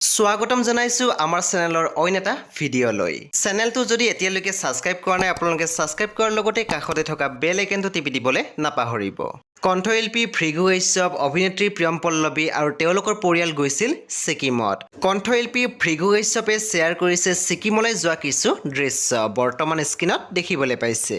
স্বাগতম জনাইছো আমাৰ চেনেলৰ অইন এটা ভিডিঅ'লৈ। চেনেলটো যদি এতিয়ালৈকে সাবস্ক্ৰাইব কৰা নাই আপোনালোকে সাবস্ক্ৰাইব কৰাৰ লগতে কাষতে থকা বেল আইকনটো টিপি দিবলৈ নাপাহৰিব। কণ্ঠশিল্পী ভৃগু কাশ্যপ, অভিনেত্ৰী প্ৰিয়ম পল্লৱী আৰু তেওঁলোকৰ পৰিয়াল গৈছিল ছিকিমত। কণ্ঠশিল্পী ভৃগু কাশ্যপে শ্বেয়াৰ কৰিছে ছিকিমলৈ যোৱা কিছু দৃশ্য বৰ্তমান স্ক্ৰীনত দেখিবলৈ পাইছে।